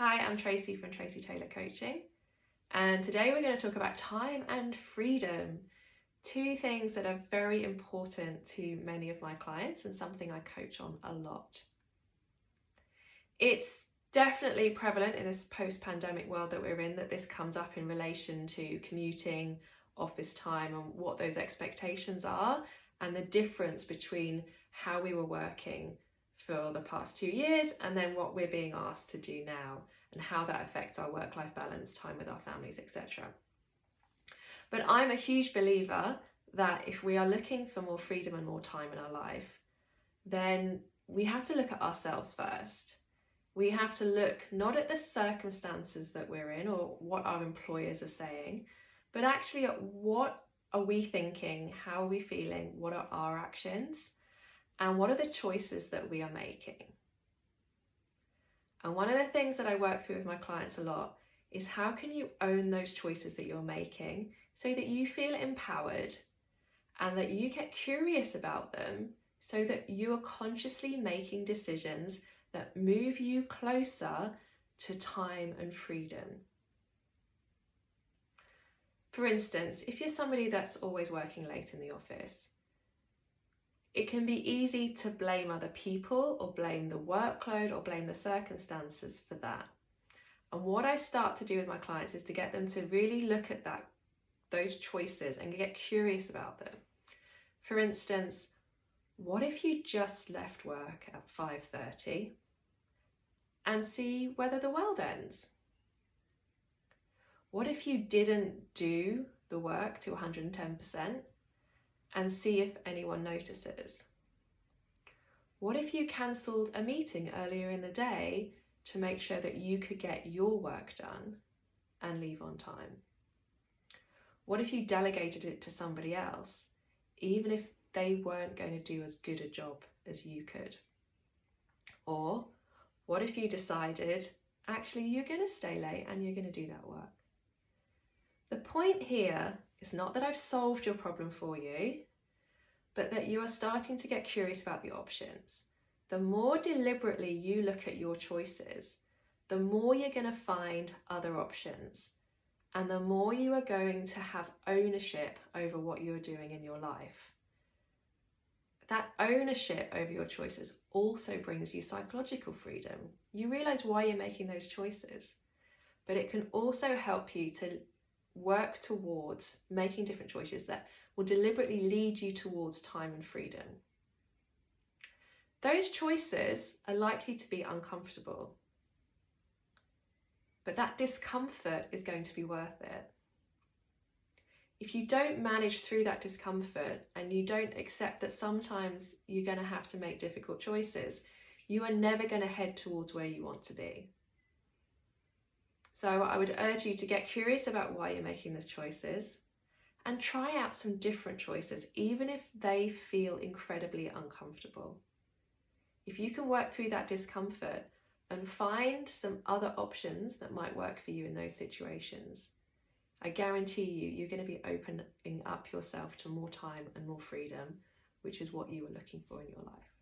Hi, I'm Tracy from Tracy Taylor Coaching, and today we're going to talk about time and freedom, two things that are very important to many of my clients and something I coach on a lot. It's definitely prevalent in this post-pandemic world that we're in that this comes up in relation to commuting, office time, and what those expectations are, and the difference between how we were working for the past 2 years and then what we're being asked to do now, and how that affects our work-life balance, time with our families, etc. But I'm a huge believer that if we are looking for more freedom and more time in our life, then we have to look at ourselves first. We have to look not at the circumstances that we're in or what our employers are saying, but actually at what are we thinking, how are we feeling, what are our actions, and what are the choices that we are making. And one of the things that I work through with my clients a lot is how can you own those choices that you're making so that you feel empowered and that you get curious about them so that you are consciously making decisions that move you closer to time and freedom. For instance, if you're somebody that's always working late in the office, it can be easy to blame other people or blame the workload or blame the circumstances for that. And what I start to do with my clients is to get them to really look at those choices and get curious about them. For instance, what if you just left work at 5:30 and see whether the world ends? What if you didn't do the work to 110% and see if anyone notices? What if you cancelled a meeting earlier in the day to make sure that you could get your work done and leave on time? What if you delegated it to somebody else, even if they weren't going to do as good a job as you could? Or what if you decided, actually, you're going to stay late and you're going to do that work? The point here is not that I've solved your problem for you, but that you are starting to get curious about the options. The more deliberately you look at your choices, the more you're going to find other options, and the more you are going to have ownership over what you're doing in your life. That ownership over your choices also brings you psychological freedom. You realize why you're making those choices, but it can also help you to work towards making different choices that will deliberately lead you towards time and freedom. Those choices are likely to be uncomfortable, but that discomfort is going to be worth it. If you don't manage through that discomfort and you don't accept that sometimes you're going to have to make difficult choices, you are never going to head towards where you want to be. So I would urge you to get curious about why you're making those choices and try out some different choices, even if they feel incredibly uncomfortable. If you can work through that discomfort and find some other options that might work for you in those situations, I guarantee you're going to be opening up yourself to more time and more freedom, which is what you were looking for in your life.